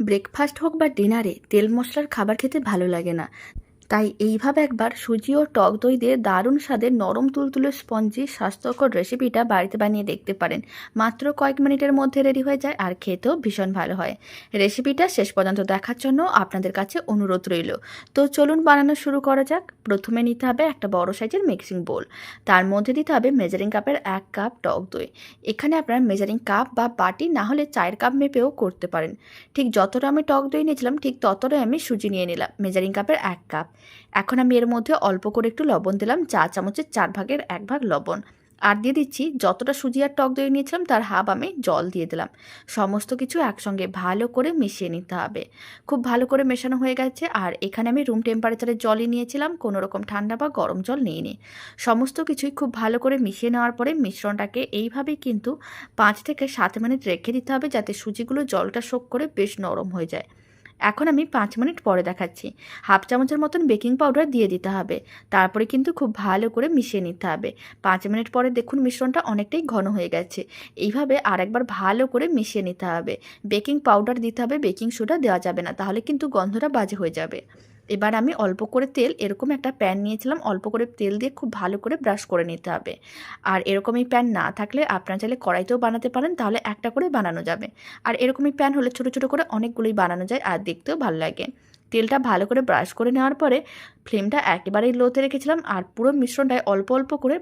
Breakfast হোক বা ডিনারে তেল মশলার খাবার খেতে ভালো লাগে না। তাই এইভাবে একবার সুজি ও টক দই দিয়ে দারুণ স্বাদের নরম তুলতুলে স্পঞ্জি স্বাস্থ্যকর রেসিপিটা বাড়িতে বানিয়ে দেখতে পারেন। মাত্র কয়েক মিনিটের মধ্যে রেডি হয়ে যায় আর খেতেও ভীষণ ভালো হয়। রেসিপিটা শেষ পর্যন্ত দেখার জন্য আপনাদের কাছে অনুরোধ রইল। তো চলুন বানানো শুরু করা যাক। প্রথমে নিতে হবে একটা বড় সাইজের মিক্সিং বোল। তার মধ্যে দিতে হবে মেজারিং কাপের 1 কাপ টক দই। এখানে আপনারা মেজারিং কাপ বা বাটি না হলে চায়ের কাপ মেপেও করতে পারেন। ঠিক যতটা আমি টক দই নিয়েছিলাম ঠিক ততটাই আমি সুজি নিয়ে নিলাম, মেজারিং কাপের 1 কাপ। এখন আমি এর মধ্যে অল্প করে একটু লবণ দিলাম, চা চামচের 4 ভাগের 1 ভাগ লবণ। আর দিয়ে দিচ্ছি যতটা সুজি আর টক দই নিয়েছিলাম তার হাফ আমি জল দিয়ে দিলাম। সমস্ত কিছু একসঙ্গে ভালো করে মিশিয়ে নিতে হবে। খুব ভালো করে মেশানো হয়ে গেছে। আর এখানে আমি রুম টেম্পারেচারের জলই নিয়েছিলাম, কোনো রকম ঠান্ডা বা গরম জল নিইনি। সমস্ত কিছুই খুব ভালো করে মিশিয়ে নেওয়ার পরে মিশ্রণটাকে এইভাবেই কিন্তু 5 থেকে 7 মিনিট রেখে দিতে হবে, যাতে সুজিগুলো জলটা শোক করে বেশ নরম হয়ে যায়। এখন আমি 5 মিনিট পরে দেখাচ্ছি। হাফ চামচের মতন বেকিং পাউডার দিয়ে দিতে হবে। তারপরে কিন্তু খুব ভালো করে মিশিয়ে নিতে হবে। 5 মিনিট পরে দেখুন মিশ্রণটা অনেকটাই ঘন হয়ে গেছে। এইভাবে আরেকবার ভালো করে মিশিয়ে নিতে হবে। বেকিং পাউডার দিতে হবে, বেকিং সোডা দেওয়া যাবে না, তাহলে কিন্তু গন্ধটা বাজে হয়ে যাবে। এবার আমি অল্প করে তেল, এরকম একটা প্যান নিয়েছিলাম, অল্প করে তেল দিয়ে খুব ভালো করে ব্রাশ করে নিতে হবে। আর এরকমই প্যান না থাকলে আপনারা চাইলে কড়াইতেও বানাতে পারেন, তাহলে একটা করে বানানো যাবে। আর এরকমই প্যান হলে ছোটো ছোটো করে অনেকগুলোই বানানো যায় আর দেখতেও ভালো লাগে। তেলটা ভালো করে ব্রাশ করে নেওয়ার পরে ফ্লেমটা একেবারেই লোতে রেখেছিলাম আর পুরো মিশ্রণটায় অল্প অল্প করে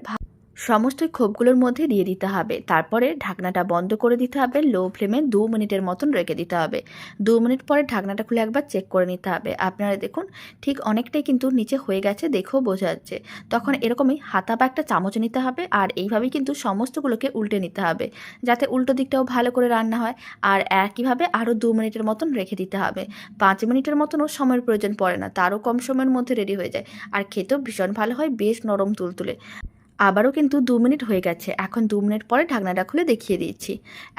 সমস্ত খোপগুলোর মধ্যে দিয়ে দিতে হবে। তারপরে ঢাকনাটা বন্ধ করে দিতে হবে, লো ফ্লেমে 2 মিনিটের মতন রেখে দিতে হবে। 2 মিনিট পরে ঢাকনাটা খুলে একবার চেক করে নিতে হবে। আপনারা দেখুন ঠিক অনেকটাই কিন্তু নিচে হয়ে গেছে, দেখেও বোঝা যাচ্ছে। তখন এরকমই হাতা বা একটা চামচ নিতে হবে আর এইভাবেই কিন্তু সমস্তগুলোকে উল্টে নিতে হবে, যাতে উল্টো দিকটাও ভালো করে রান্না হয়। আর একইভাবে আরও 2 মিনিটের মতন রেখে দিতে হবে। 5 মিনিটের মতনও সময়ের প্রয়োজন পড়ে না, তারও কম সময়ের মধ্যে রেডি হয়ে যায়। আর খেতেও ভীষণ ভালো হয়, বেশ নরম তুলতুলে। আবারও কিন্তু 2 মিনিট হয়ে গেছে। এখন 2 মিনিট পরে ঢাকনাটা খুলে দেখিয়ে দিচ্ছি।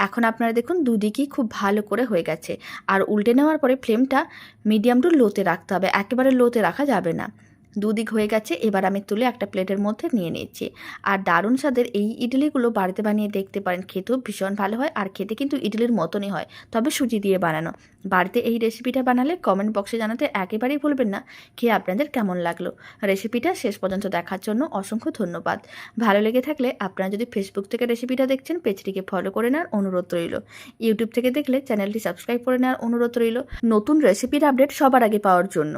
এখন আপনারা দেখুন দুদিকই খুব ভালো করে হয়ে গেছে। আর উল্টে নেওয়ার পরে ফ্লেমটা মিডিয়াম টু লোতে রাখতে হবে, একেবারে লোতে রাখা যাবে না। দুদিক হয়ে গেছে, এবার আমি তুলে একটা প্লেটের মধ্যে নিয়ে নিচ্ছি। আর দারুণ স্বাদের এই ইডলিগুলো বাড়িতে বানিয়ে দেখতে পারেন, খেতেও ভীষণ ভালো হয় আর খেতে কিন্তু ইডলির মতনই হয়, তবে সুজি দিয়ে বানানো। বাড়িতে এই রেসিপিটা বানালে কমেন্ট বক্সে জানাতে একেবারেই ভুলবেন না খেয়ে আপনাদের কেমন লাগলো। রেসিপিটা শেষ পর্যন্ত দেখার জন্য অসংখ্য ধন্যবাদ। ভালো লেগে থাকলে আপনারা যদি ফেসবুক থেকে রেসিপিটা দেখছেন পেজটিকে ফলো করে নেওয়ার অনুরোধ রইল। ইউটিউব থেকে দেখলে চ্যানেলটি সাবস্ক্রাইব করে নেওয়ার অনুরোধ রইল, নতুন রেসিপির আপডেট সবার আগে পাওয়ার জন্য।